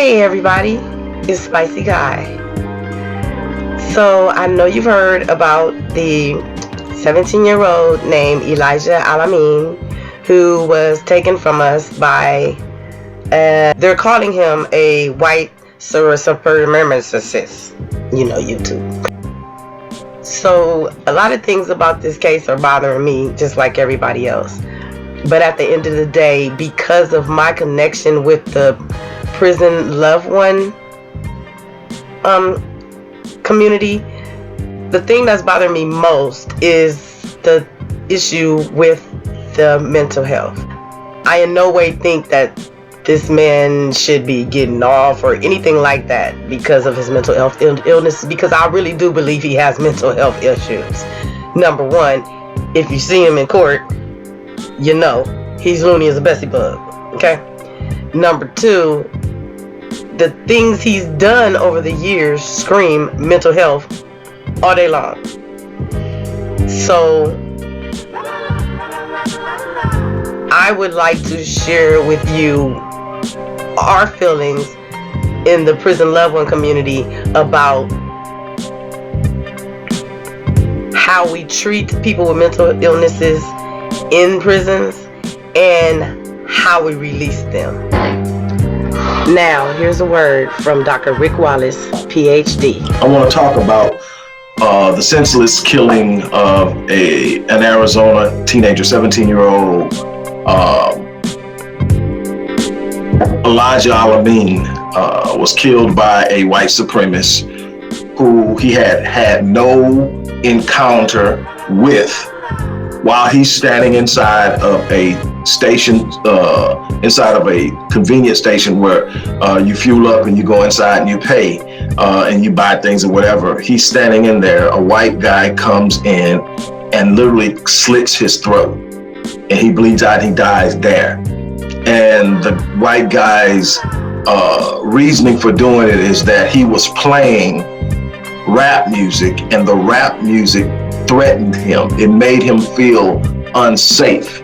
Hey everybody, it's Spicy Guy. So I know you've heard about the 17-year-old named Elijah Al-Amin who was taken from us by, they're calling him a white supremacist. You know, YouTube. So a lot of things about this case are bothering me just like everybody else. But at the end of the day, because of my connection with the prison loved one community, the thing that's bothering me most is the issue with the mental health. I in no way think that this man should be getting off or anything like that because of his mental health illness, because I really do believe he has mental health issues. Number one, if you see him in court, you know he's loony as a Bessie bug. Okay. Number two, the things he's done over the years scream mental health all day long. So I would like to share with you our feelings in the prison loved one community about how we treat people with mental illnesses in prisons and how we release them. Now, here's a word from Dr. Rick Wallace, PhD. I want to talk about the senseless killing of an Arizona teenager, 17-year-old Elijah Al-Amin was killed by a white supremacist who he had no encounter with while he's standing inside of a station, inside of a convenience station where you fuel up and you go inside and you pay and you buy things or whatever. He's standing in there. A white guy comes in and literally slits his throat, and he bleeds out and he dies there. And the white guy's reasoning for doing it is that he was playing rap music, and the rap music threatened him. It made him feel unsafe.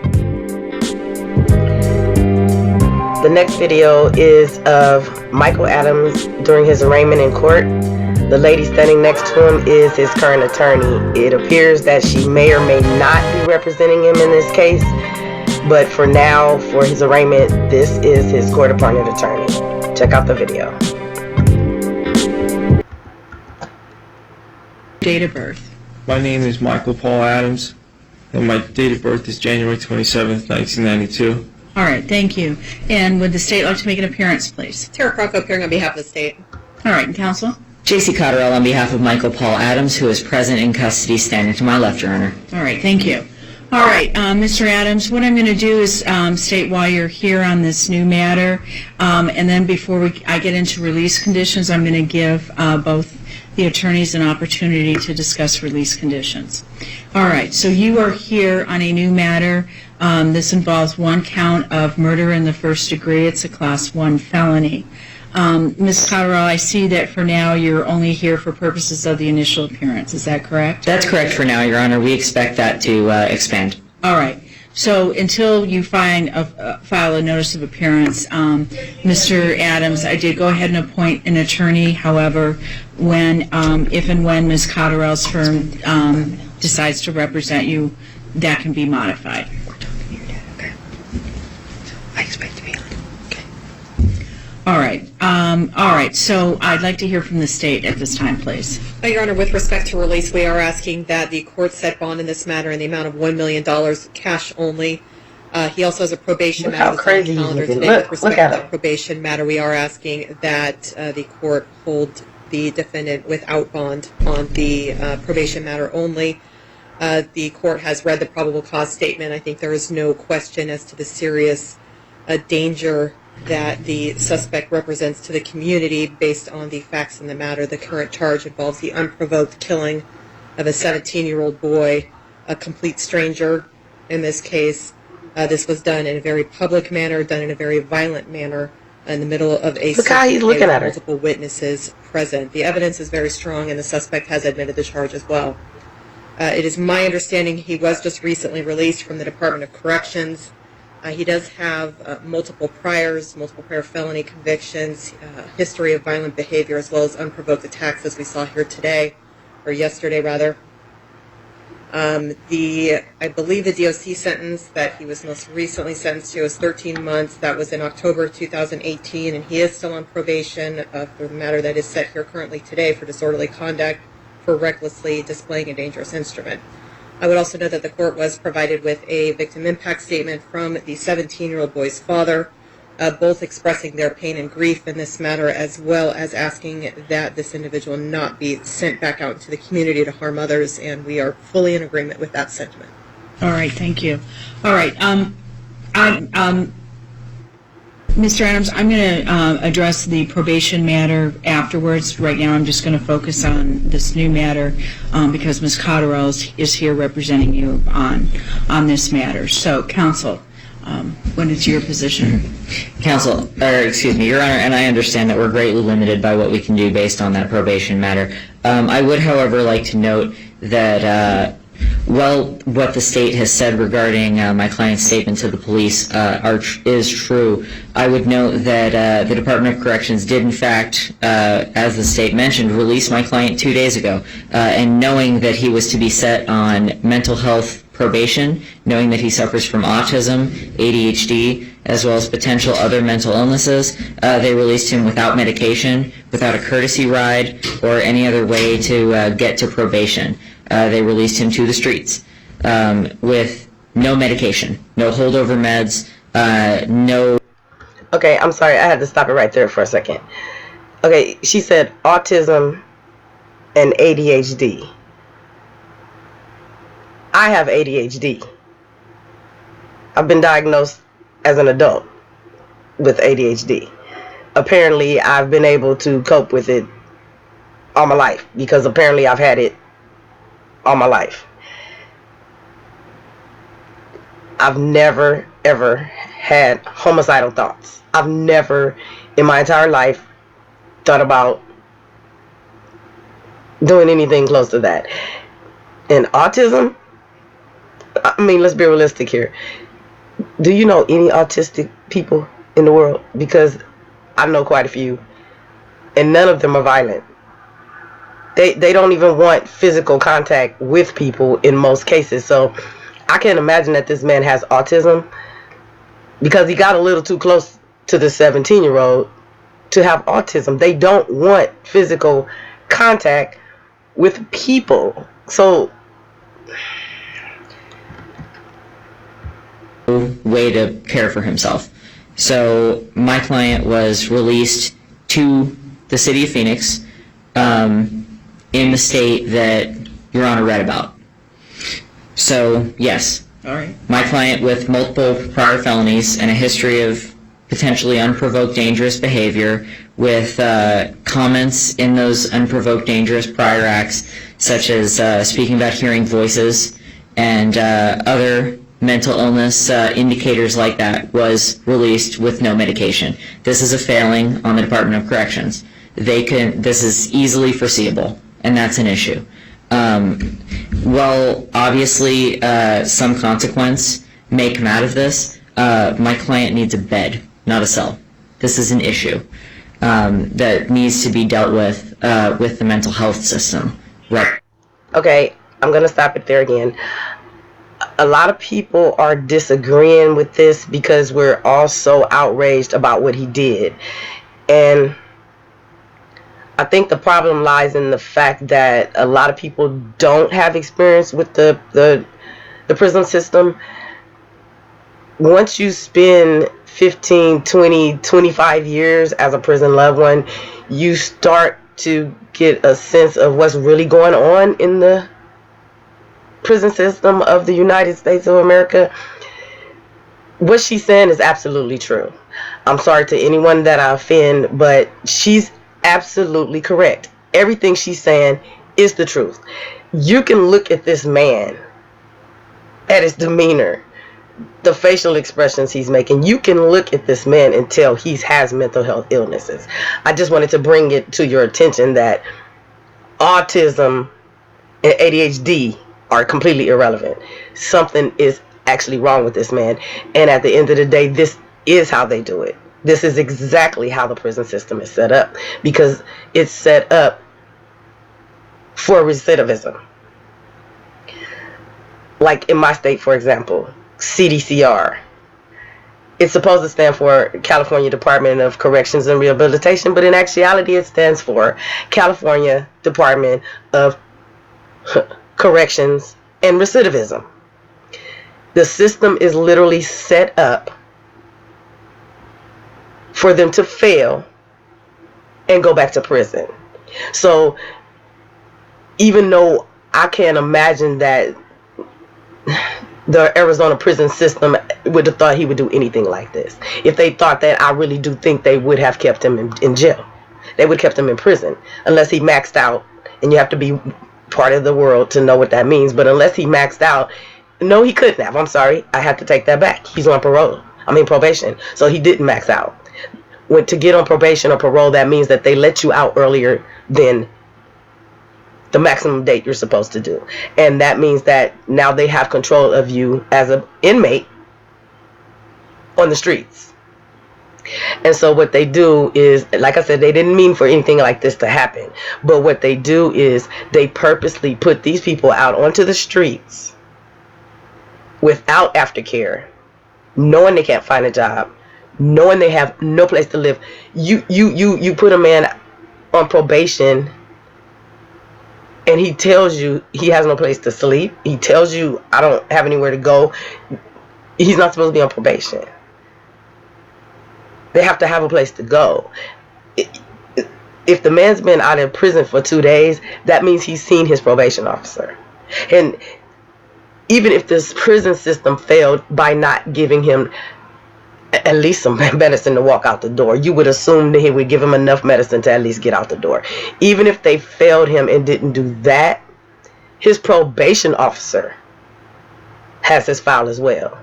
The next video is of Michael Adams during his arraignment in court. The lady standing next to him is his current attorney. It appears that she may or may not be representing him in this case, but for now, for his arraignment, this is his court-appointed attorney. Check out the video. Date of birth. My name is Michael Paul Adams, and my date of birth is January 27th, 1992. All right, thank you. And would the state like to make an appearance, please? Tara Crocco appearing on behalf of the state. All right, and counsel? J.C. Cotterell on behalf of Michael Paul Adams, who is present in custody, standing to my left, Your Honor. All right, thank you. All right, Mr. Adams, what I'm going to do is state why you're here on this new matter, and then before I get into release conditions, I'm going to give both the attorneys an opportunity to discuss release conditions. All right, so you are here on a new matter. This involves one count of murder in the first degree. It's a Class 1 felony. Ms. Cotterell, I see that for now you're only here for purposes of the initial appearance. Is that correct? That's correct for now, Your Honor. We expect that to expand. All right. So until you file a notice of appearance, Mr. Adams, I did go ahead and appoint an attorney. However, if and when Ms. Cotterell's firm decides to represent you, that can be modified. Okay. So I expect to be on. Okay. All right. All right. So I'd like to hear from the state at this time, please. Your Honor, with respect to release, we are asking that the court set bond in this matter in the amount of $1 million, cash only. He also has a probation matter. Look how crazy he's looking. With respect to the probation matter, we are asking that the court hold the defendant without bond on the probation matter only. The court has read the probable cause statement. I think there is no question as to the serious danger that the suspect represents to the community based on the facts in the matter. The current charge involves the unprovoked killing of a 17-year-old boy, a complete stranger in this case. This was done in a very public manner, done in a very violent manner in the middle of a Look how he's looking at her. Multiple witnesses present. The evidence is very strong, and the suspect has admitted the charge as well. It is my understanding he was just recently released from the Department of Corrections. He does have multiple prior felony convictions, history of violent behavior, as well as unprovoked attacks, as we saw here today, or yesterday rather. I believe the DOC sentence that he was most recently sentenced to was 13 months. That was in October 2018, and he is still on probation for the matter that is set here currently today for disorderly conduct for recklessly displaying a dangerous instrument. I would also note that the court was provided with a victim impact statement from the 17-year-old boy's father, both expressing their pain and grief in this matter, as well as asking that this individual not be sent back out into the community to harm others, and we are fully in agreement with that sentiment. All right, thank you. All right, Mr. Adams, I'm going to address the probation matter afterwards. Right now, I'm just going to focus on this new matter because Ms. Cotterell is here representing you on this matter. So, counsel, what is your position? Counsel, Your Honor, and I understand that we're greatly limited by what we can do based on that probation matter. I would, however, like to note that what the state has said regarding my client's statement to the police is true. I would note that the Department of Corrections did, in fact, as the state mentioned, release my client 2 days ago. And knowing that he was to be set on mental health probation, knowing that he suffers from autism, ADHD, as well as potential other mental illnesses, they released him without medication, without a courtesy ride, or any other way to get to probation. They released him to the streets with no medication, no holdover meds, no... Okay, I'm sorry. I had to stop it right there for a second. Okay, she said autism and ADHD. I have ADHD. I've been diagnosed as an adult with ADHD. Apparently, I've been able to cope with it all my life because apparently I've had it all my life. I've never, ever had homicidal thoughts. I've never, in my entire life, thought about doing anything close to that. And autism, I mean, let's be realistic here. Do you know any autistic people in the world? Because I know quite a few, and none of them are violent. They don't even want physical contact with people in most cases. So I can't imagine that this man has autism because he got a little too close to the 17-year-old to have autism. They don't want physical contact with people. So way to care for himself. So my client was released to the city of Phoenix in the state that Your Honor read about. So, yes. All right. My client with multiple prior felonies and a history of potentially unprovoked dangerous behavior with comments in those unprovoked dangerous prior acts, such as speaking about hearing voices and other mental illness indicators like that, was released with no medication. This is a failing on the Department of Corrections. This is easily foreseeable, and that's an issue. Well, obviously, some consequence may come out of this. My client needs a bed, not a cell. This is an issue that needs to be dealt with the mental health system. Right. okay, I'm going to stop it there again. A lot of people are disagreeing with this because we're all so outraged about what he did. And I think the problem lies in the fact that a lot of people don't have experience with the prison system. Once you spend 15, 20, 25 years as a prison loved one, you start to get a sense of what's really going on in the prison system of the United States of America. What she's saying is absolutely true. I'm sorry to anyone that I offend, but she's absolutely correct. Everything she's saying is the truth. You can look at this man, at his demeanor, the facial expressions he's making. You can look at this man and tell he has mental health illnesses. I just wanted to bring it to your attention that autism and ADHD are completely irrelevant. Something is actually wrong with this man. And at the end of the day, this is how they do it. This is exactly how the prison system is set up, because it's set up for recidivism. Like in my state, for example, CDCR. It's supposed to stand for California Department of Corrections and Rehabilitation, but in actuality it stands for California Department of Corrections and Recidivism. The system is literally set up for them to fail and go back to prison. So even though I can't imagine that the Arizona prison system would have thought he would do anything like this. If they thought that, I really do think they would have kept him in jail. They would have kept him in prison unless he maxed out, and you have to be part of the world to know what that means. But unless he maxed out, no, he couldn't have. I'm sorry, I have to take that back. He's on probation. So he didn't max out. To get on probation or parole, that means that they let you out earlier than the maximum date you're supposed to do. And that means that now they have control of you as an inmate on the streets. And so what they do is, like I said, they didn't mean for anything like this to happen. But what they do is they purposely put these people out onto the streets without aftercare, knowing they can't find a job, knowing they have no place to live. You put a man on probation, and he tells you he has no place to sleep. He tells you, I don't have anywhere to go. He's not supposed to be on probation. They have to have a place to go. If the man's been out of prison for 2 days, that means he's seen his probation officer. And even if this prison system failed by not giving him at least some medicine to walk out the door, you would assume that he would give him enough medicine to at least get out the door. Even if they failed him and didn't do that, his probation officer has his file as well.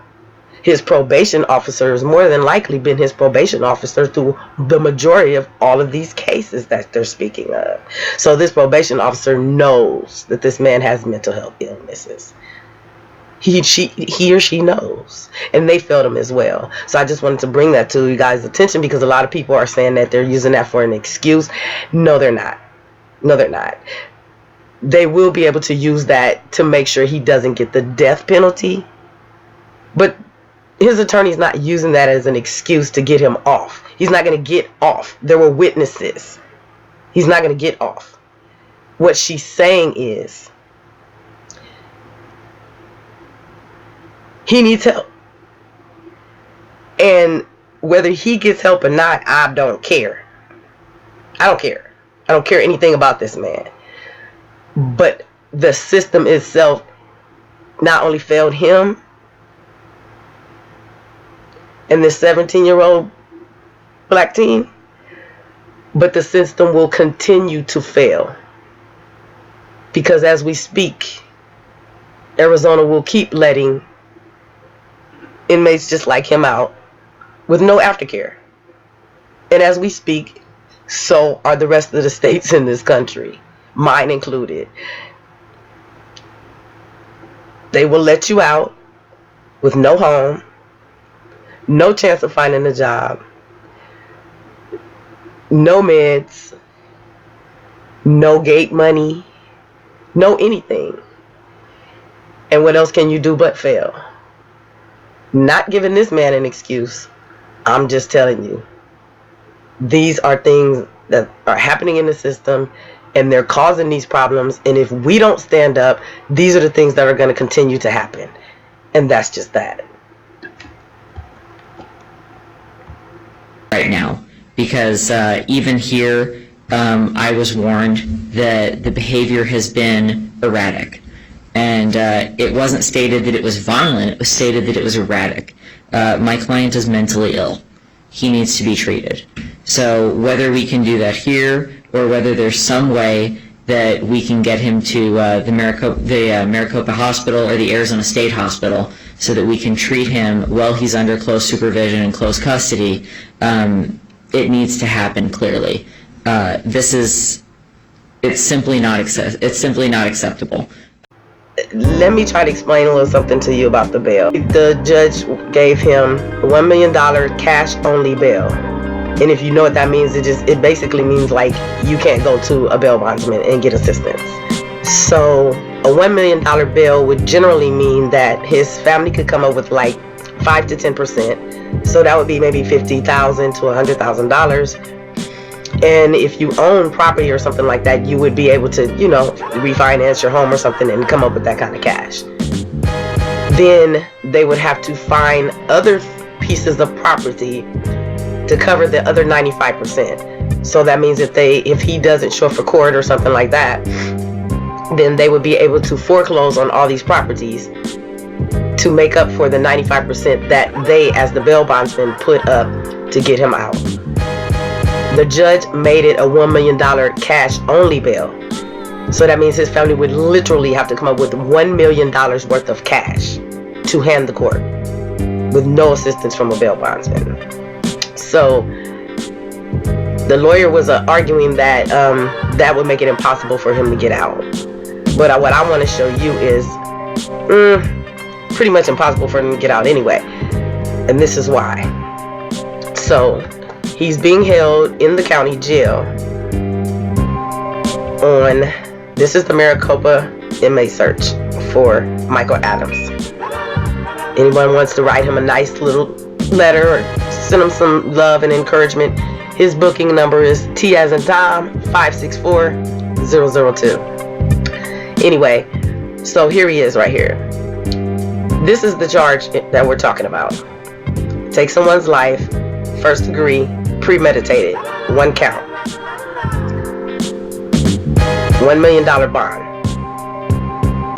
His probation officer has more than likely been his probation officer through the majority of all of these cases that they're speaking of. So this probation officer knows that this man has mental health illnesses. He or she knows, and they failed him as well. So I just wanted to bring that to you guys' attention, because a lot of people are saying that they're using that for an excuse. No, they're not. No, they're not. They will be able to use that to make sure he doesn't get the death penalty, but his attorney's not using that as an excuse to get him off. He's not going to get off. There were witnesses. He's not going to get off. What she's saying is, he needs help. And whether he gets help or not, I don't care. I don't care. I don't care anything about this man. But the system itself not only failed him and this 17-year-old black teen, but the system will continue to fail. Because as we speak, Arizona will keep letting inmates just like him out with no aftercare. And as we speak, so are the rest of the states in this country, mine included. They will let you out with no home, no chance of finding a job, no meds, no gate money, no anything. And what else can you do but fail? Not giving this man an excuse. I'm just telling you, these are things that are happening in the system, and they're causing these problems. And if we don't stand up, these are the things that are going to continue to happen. And that's just that. Right now, because even here, I was warned that the behavior has been erratic. And it wasn't stated that it was violent, it was stated that it was erratic. My client is mentally ill. He needs to be treated. So whether we can do that here, or whether there's some way that we can get him to the Maricopa Hospital or the Arizona State Hospital so that we can treat him while he's under close supervision and close custody, it needs to happen clearly. It's simply not acceptable. let me try to explain a little something to you about the bail. The judge gave him $1 million cash only bail. And if you know what that means, it basically means like you can't go to a bail bondsman and get assistance. So a $1 million bail would generally mean that his family could come up with like 5 to 10%. So that would be maybe $50,000 to $100,000. And if you own property or something like that, you would be able to, refinance your home or something and come up with that kind of cash. Then they would have to find other pieces of property to cover the other 95%. So that means if he doesn't show up for court or something like that, then they would be able to foreclose on all these properties to make up for the 95% that they, as the bail bondsman, put up to get him out. The judge made it a $1 million cash only bail. So that means his family would literally have to come up with $1 million worth of cash to hand the court with no assistance from a bail bondsman. So the lawyer was arguing that that would make it impossible for him to get out. But what I want to show you is pretty much impossible for him to get out anyway. And this is why. So he's being held in the county jail this is the Maricopa inmate search for Michael Adams. Anyone wants to write him a nice little letter or send him some love and encouragement, his booking number is T as in Tom 564-002. Anyway, so here he is right here. This is the charge that we're talking about. Take someone's life, first degree, premeditated, 1 count. $1 million bond.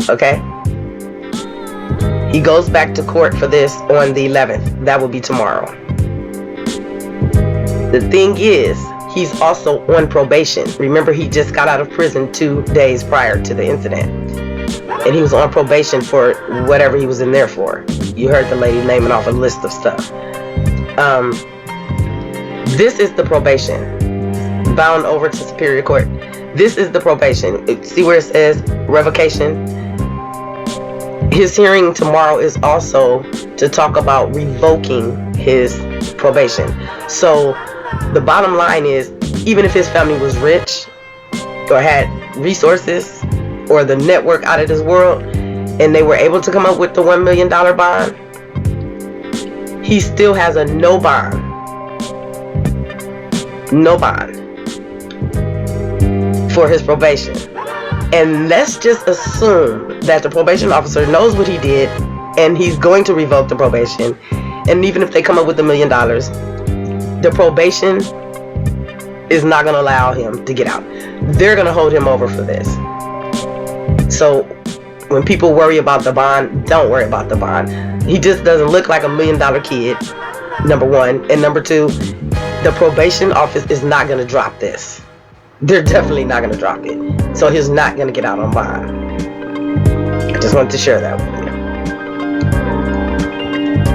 Okay? He goes back to court for this on the 11th. That will be tomorrow. The thing is, he's also on probation. Remember, he just got out of prison 2 days prior to the incident. And he was on probation for whatever he was in there for. You heard the lady naming off a list of stuff. This is the probation. Bound over to Superior Court. This is the probation. See where it says revocation? His hearing tomorrow is also to talk about revoking his probation. So the bottom line is, even if his family was rich or had resources or the network out of this world and they were able to come up with the $1 million bond, he still has a no bond. No bond for his probation. And let's just assume that the probation officer knows what he did and he's going to revoke the probation. And even if they come up with $1 million, the probation is not going to allow him to get out. They're going to hold him over for this. So when people worry about the bond, don't worry about the bond. He just doesn't look like $1 million kid, number one. And number two, the probation office is not going to drop this. They're definitely not going to drop it. So he's not going to get out on bond. I just wanted to share that with you.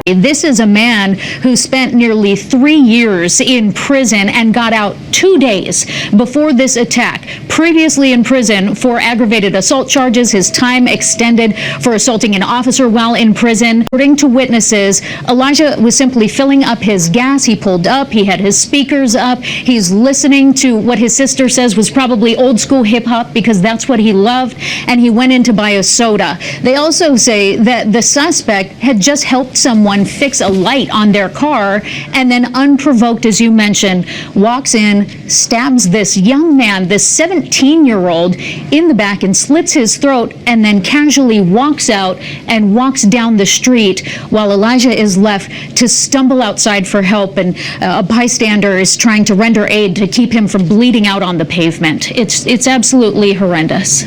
This is a man who spent nearly 3 years in prison and got out 2 days before this attack. Previously in prison for aggravated assault charges, his time extended for assaulting an officer while in prison. According to witnesses, Elijah was simply filling up his gas. He pulled up, he had his speakers up, he's listening to what his sister says was probably old school hip hop because that's what he loved, and he went in to buy a soda. They also say that the suspect had just helped someone fix a light on their car and then, unprovoked, as you mentioned, walks in, stabs this young man, this 17-year-old, in the back and slits his throat, and then casually walks out and walks down the street while Elijah is left to stumble outside for help, and a bystander is trying to render aid to keep him from bleeding out on the pavement. It's absolutely horrendous.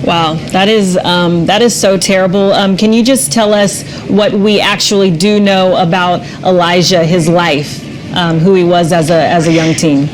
Wow, that is so terrible. Can you just tell us what we actually do know about Elijah, his life, who he was as a young teen?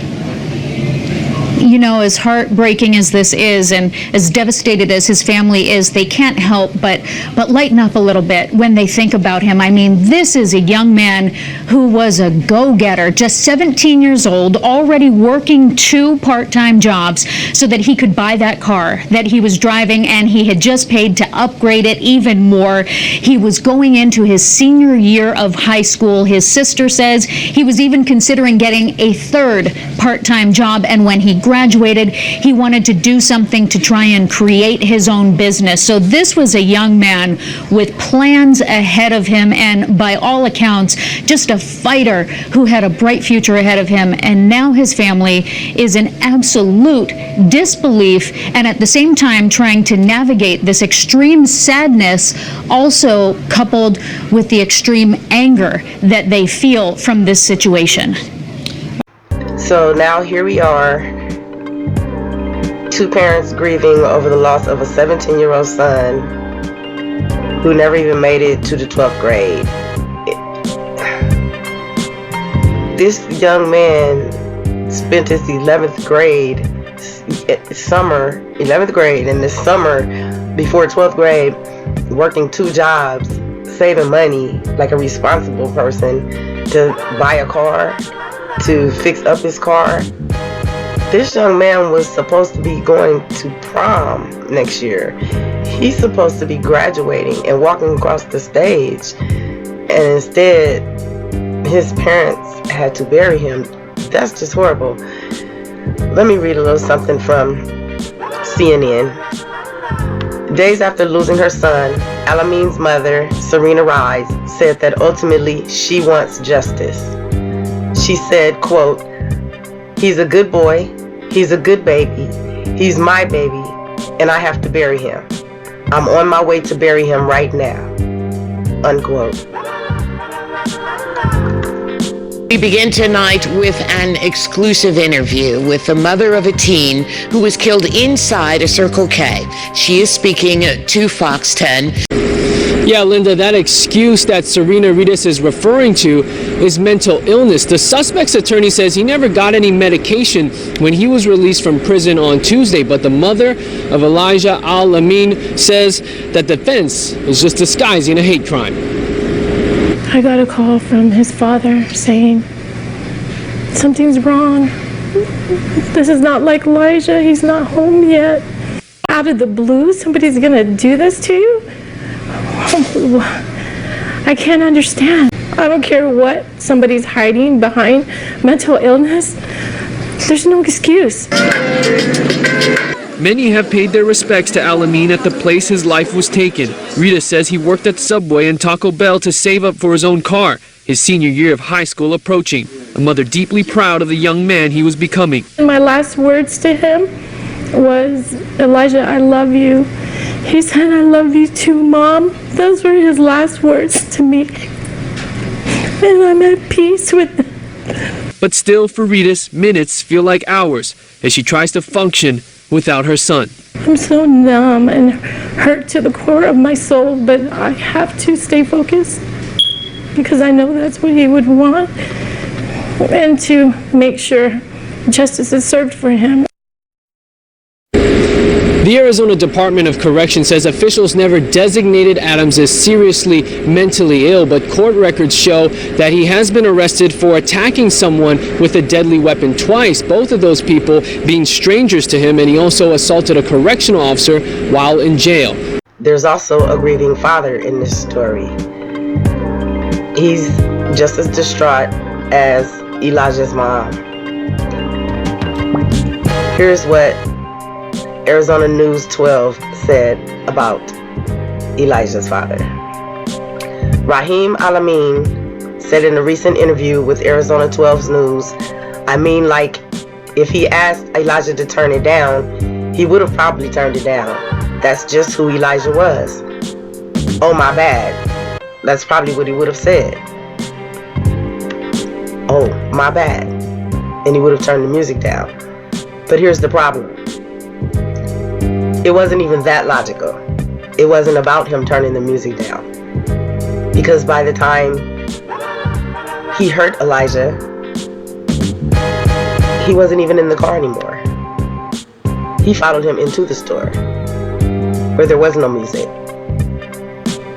You know, as heartbreaking as this is and as devastated as his family is, they can't help but lighten up a little bit when they think about him. I mean, this is a young man who was a go-getter, just 17 years old, already working 2 part-time jobs so that he could buy that car that he was driving, and he had just paid to upgrade it even more. He was going into his senior year of high school. His sister says he was even considering getting a 3rd part-time job, and when he graduated, he wanted to do something to try and create his own business. So this was a young man with plans ahead of him, and by all accounts, just a fighter who had a bright future ahead of him. And now his family is in absolute disbelief, and at the same time trying to navigate this extreme sadness, also coupled with the extreme anger that they feel from this situation. So now here we are, 2 parents grieving over the loss of a 17-year-old son who never even made it to the 12th grade. This young man spent his 11th grade in the summer before 12th grade working 2 jobs, saving money like a responsible person to buy a car, to fix up his car. This young man was supposed to be going to prom next year. He's supposed to be graduating and walking across the stage, and instead his parents had to bury him. That's just horrible. Let me read a little something from CNN. Days after losing her son, Al-Amin's mother, Serina, said that ultimately she wants justice. She said, quote, "He's a good boy, he's a good baby, he's my baby, and I have to bury him. I'm on my way to bury him right now," unquote. We begin tonight with an exclusive interview with the mother of a teen who was killed inside a Circle K. She is speaking to Fox 10. Yeah, Linda, that excuse that Serina is referring to is mental illness. The suspect's attorney says he never got any medication when he was released from prison on Tuesday, but the mother of Elijah Al-Amin says that the defense is just disguising a hate crime. I got a call from his father saying, "Something's wrong. This is not like Elijah. He's not home yet." Out of the blue, somebody's gonna do this to you? I can't understand. I don't care what somebody's hiding behind mental illness. There's no excuse. Many have paid their respects to Al-Amin at the place his life was taken. Rita says he worked at Subway and Taco Bell to save up for his own car, his senior year of high school approaching. A mother deeply proud of the young man he was becoming. My last words to him was, "Elijah, I love you." He said, "I love you too, Mom." Those were his last words to me. And I'm at peace with them. But still, for Rita's, minutes feel like hours as she tries to function without her son. I'm so numb and hurt to the core of my soul, but I have to stay focused because I know that's what he would want, and to make sure justice is served for him. The Arizona Department of Correction says officials never designated Adams as seriously mentally ill, but court records show that he has been arrested for attacking someone with a deadly weapon twice, both of those people being strangers to him, and he also assaulted a correctional officer while in jail. There's also a grieving father in this story. He's just as distraught as Elijah's mom. Here's what Arizona News 12 said about Elijah's father. Raheem Al-Amin said in a recent interview with Arizona 12's News, "I mean, like, if he asked Elijah to turn it down, he would have probably turned it down. That's just who Elijah was. Oh, my bad." That's probably what he would have said. "Oh, my bad." And he would have turned the music down. But here's the problem. It wasn't even that logical. It wasn't about him turning the music down. Because by the time he hurt Elijah, he wasn't even in the car anymore. he followed him into the store where there was no music.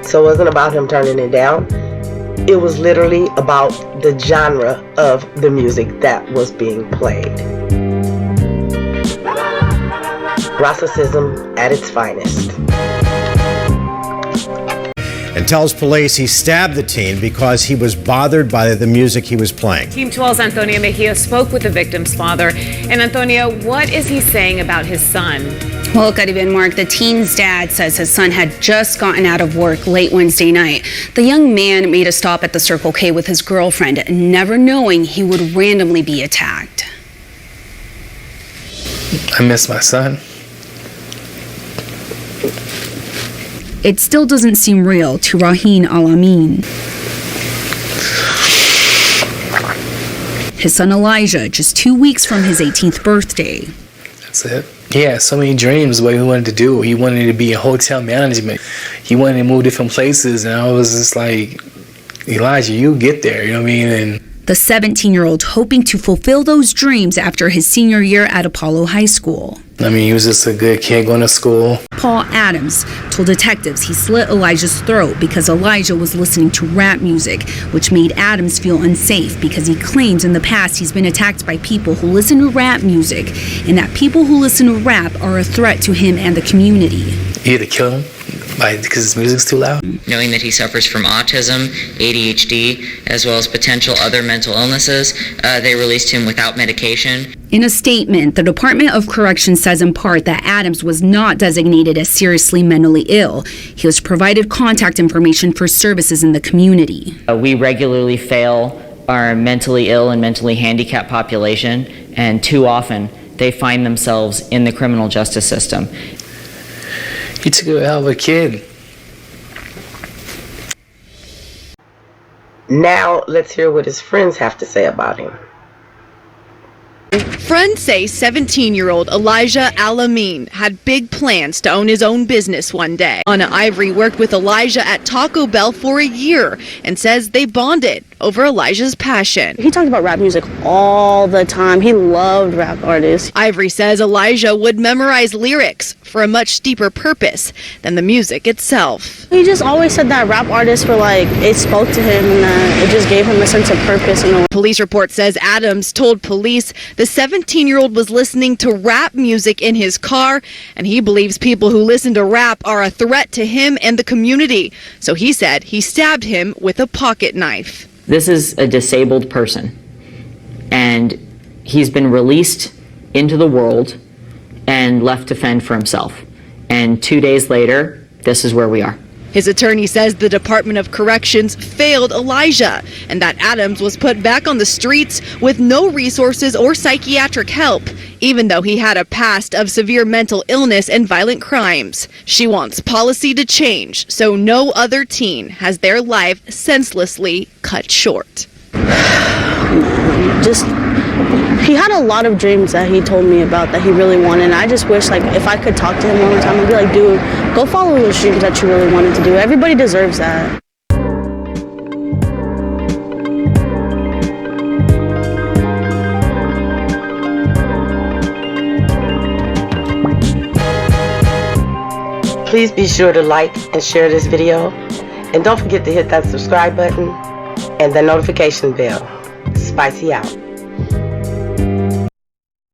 So it wasn't about him turning it down. It was literally about the genre of the music that was being played. Racism at its finest. And tells police he stabbed the teen because he was bothered by the music he was playing. Team 12's Antonio Mejia spoke with the victim's father. And Antonio, what is he saying about his son? Well, Caribe and Mark, the teen's dad says his son had just gotten out of work late Wednesday night. The young man made a stop at the Circle K with his girlfriend, never knowing he would randomly be attacked. I miss my son. It still doesn't seem real to Raheem Al-Amin. His son Elijah, just 2 weeks from his 18th birthday. That's it. He had so many dreams what he wanted to do. He wanted to be in hotel management. He wanted to move different places, and I was just like, Elijah, you get there, you know what I mean? And the 17-year-old hoping to fulfill those dreams after his senior year at Apollo High School. I mean, he was just a good kid going to school. Paul Adams told detectives he slit Elijah's throat because Elijah was listening to rap music, which made Adams feel unsafe because he claims in the past he's been attacked by people who listen to rap music and that people who listen to rap are a threat to him and the community. You had to kill him because his music's too loud. Knowing that he suffers from autism, ADHD, as well as potential other mental illnesses, they released him without medication. In a statement, the Department of Corrections says in part that Adams was not designated as seriously mentally ill. He was provided contact information for services in the community. We regularly fail our mentally ill and mentally handicapped population, and too often they find themselves in the criminal justice system. He took a hell of a kid. Now let's hear what his friends have to say about him. Friends say 17-year-old Elijah Al-Amin had big plans to own his own business one day. Anna Ivory worked with Elijah at Taco Bell for a year and says they bonded over Elijah's passion. He talked about rap music all the time. He loved rap artists. Ivory says Elijah would memorize lyrics for a much deeper purpose than the music itself. He just always said that rap artists were like, it spoke to him and that it just gave him a sense of purpose. Police report says Adams told police the 17-year-old was listening to rap music in his car, and he believes people who listen to rap are a threat to him and the community. So he said he stabbed him with a pocket knife. This is a disabled person, and he's been released into the world and left to fend for himself. And 2 days later, this is where we are. His attorney says the Department of Corrections failed Elijah and that Adams was put back on the streets with no resources or psychiatric help, even though he had a past of severe mental illness and violent crimes. She wants policy to change so no other teen has their life senselessly cut short. He had a lot of dreams that he told me about that he really wanted, and I just wish, like, if I could talk to him one more time and be like, dude, go follow those dreams that you really wanted to do. Everybody deserves that. Please be sure to like and share this video, and don't forget to hit that subscribe button and the notification bell. Spicy out.